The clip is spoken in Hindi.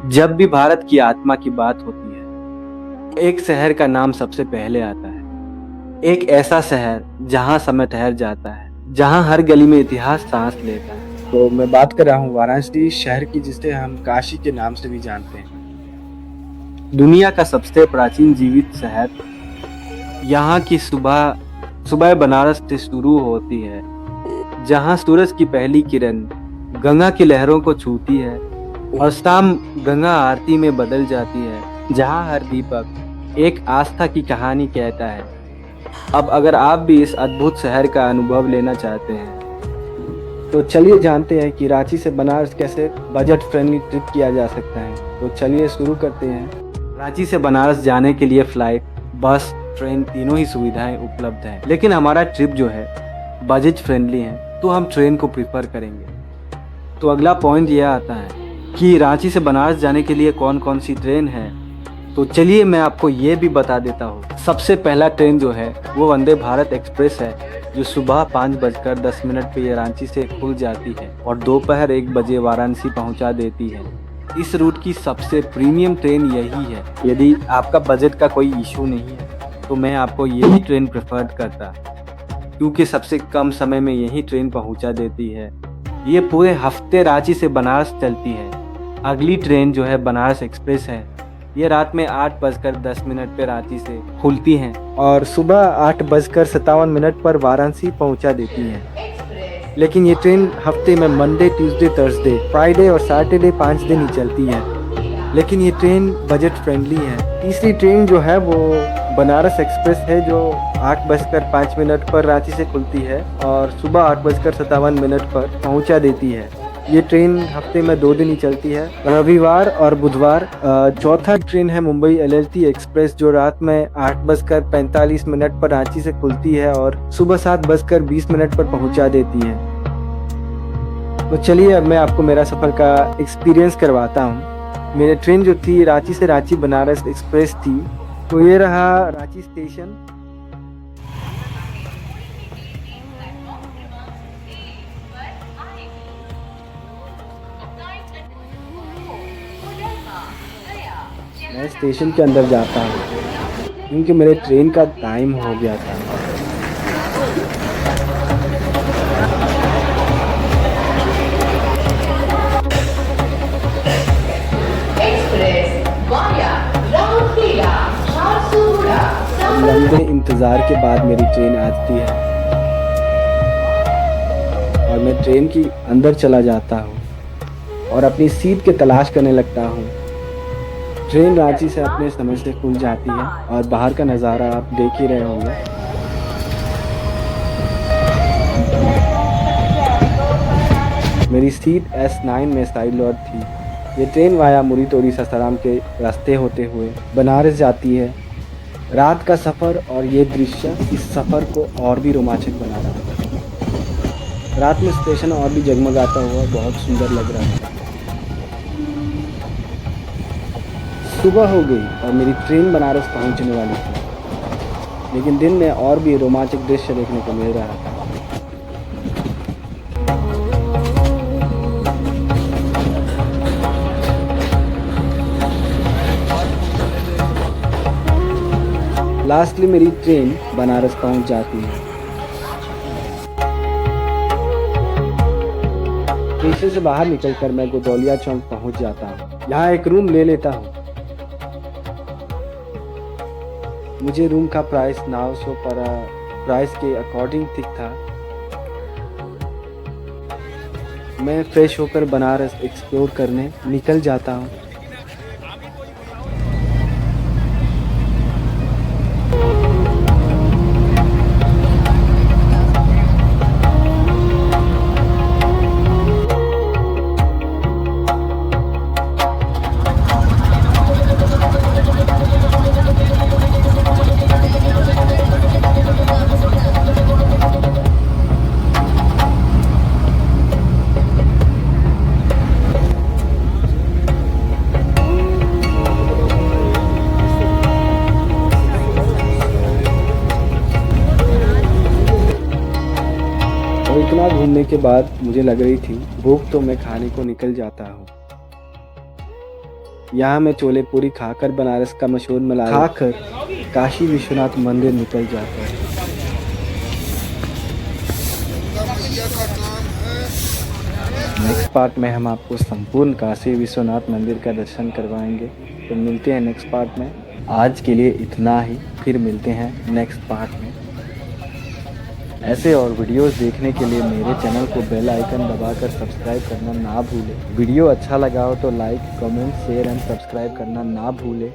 जब भी भारत की आत्मा की बात होती है, एक शहर का नाम सबसे पहले आता है। एक ऐसा शहर जहां समय ठहर जाता है, जहां हर गली में इतिहास सांस लेता है। तो मैं बात कर रहा हूँ वाराणसी शहर की, जिसे हम काशी के नाम से भी जानते हैं। दुनिया का सबसे प्राचीन जीवित शहर। यहाँ की सुबह सुबह बनारस से शुरू होती है, जहाँ सूरज की पहली किरण गंगा की लहरों को छूती है और शाम गंगा आरती में बदल जाती है, जहाँ हर दीपक एक आस्था की कहानी कहता है। अब अगर आप भी इस अद्भुत शहर का अनुभव लेना चाहते हैं, तो चलिए जानते हैं कि रांची से बनारस कैसे बजट फ्रेंडली ट्रिप किया जा सकता है। तो चलिए शुरू करते हैं। रांची से बनारस जाने के लिए फ्लाइट, बस, ट्रेन तीनों ही सुविधाएं उपलब्ध हैं। लेकिन हमारा ट्रिप जो है बजट फ्रेंडली है, तो हम ट्रेन को प्रीफर करेंगे। तो अगला पॉइंट यह आता है कि रांची से बनारस जाने के लिए कौन कौन सी ट्रेन है। तो चलिए मैं आपको ये भी बता देता हूँ। सबसे पहला ट्रेन जो है वो वंदे भारत एक्सप्रेस है, जो सुबह 5:10 पे ये रांची से खुल जाती है और दोपहर 1 बजे वाराणसी पहुँचा देती है। इस रूट की सबसे प्रीमियम ट्रेन यही है। यदि आपका बजट का कोई इशू नहीं है, तो मैं आपको यही ट्रेन प्रेफर करता, क्योंकि सबसे कम समय में यही ट्रेन पहुँचा देती है। ये पूरे हफ्ते रांची से बनारस चलती है। अगली ट्रेन जो है बनारस एक्सप्रेस है। ये रात में 8:10 पे रांची से खुलती है और सुबह 8:57 पर वाराणसी पहुंचा देती है। लेकिन ये ट्रेन हफ्ते में मंडे, ट्यूसडे, थर्सडे, फ्राइडे और सैटरडे 5 दिन ही चलती है। लेकिन ये ट्रेन बजट फ्रेंडली है। तीसरी ट्रेन जो है वो बनारस एक्सप्रेस है, जो 8:05 पर रांची से खुलती है और सुबह 8:57 पर पहुंचा देती है। ये ट्रेन हफ्ते में 2 दिन ही चलती है, रविवार और बुधवार। चौथा ट्रेन है मुंबई एलएलटी एक्सप्रेस, जो रात में 8:45 पर रांची से खुलती है और सुबह 7:20 पर पहुंचा देती है। तो चलिए अब मैं आपको मेरा सफ़र का एक्सपीरियंस करवाता हूँ। मेरी ट्रेन जो थी रांची से रांची बनारस एक्सप्रेस थी। तो ये रहा रांची स्टेशन। मैं स्टेशन के अंदर जाता हूँ क्योंकि मेरे ट्रेन का टाइम हो गया था। लंबे इंतज़ार के बाद मेरी ट्रेन आती है और मैं ट्रेन की अंदर चला जाता हूँ और अपनी सीट की तलाश करने लगता हूँ। ट्रेन रांची से अपने समय से खुल जाती है और बाहर का नज़ारा आप देख ही रहे होंगे। मेरी सीट S9 में साइड लॉट थी। ये ट्रेन वाया मुरी तोरी सासाराम के रास्ते होते हुए बनारस जाती है। रात का सफ़र और ये दृश्य इस सफ़र को और भी रोमांचक बना रहा है। रात में स्टेशन और भी जगमगाता हुआ बहुत सुंदर लग रहा है। सुबह हो गई और मेरी ट्रेन बनारस पहुंचने वाली थी, लेकिन दिन में और भी रोमांचक दृश्य देखने को मिल रहा था। लास्टली मेरी ट्रेन बनारस पहुंच जाती है। स्टेशन से बाहर निकलकर मैं गोदौलिया चौक पहुंच जाता हूँ। यहाँ एक रूम ले लेता हूँ। मुझे रूम का प्राइस 900 पर प्राइस के अकॉर्डिंग ठीक था। मैं फ्रेश होकर बनारस एक्सप्लोर करने निकल जाता हूँ। और इतना घूमने के बाद मुझे लग रही थी भूख, तो मैं खाने को निकल जाता हूँ। यहाँ मैं छोले पूरी खाकर बनारस का मशहूर मलाई खाकर काशी विश्वनाथ मंदिर निकल जाता है। नेक्स्ट पार्ट में हम आपको संपूर्ण काशी विश्वनाथ मंदिर का दर्शन करवाएंगे। तो मिलते हैं नेक्स्ट पार्ट में। आज के लिए इतना ही, फिर मिलते हैं नेक्स्ट पार्ट में। ऐसे और वीडियोस देखने के लिए मेरे चैनल को बेल आइकन दबाकर सब्सक्राइब करना ना भूलें। वीडियो अच्छा लगा हो तो like, comment, share and subscribe करना ना भूलें।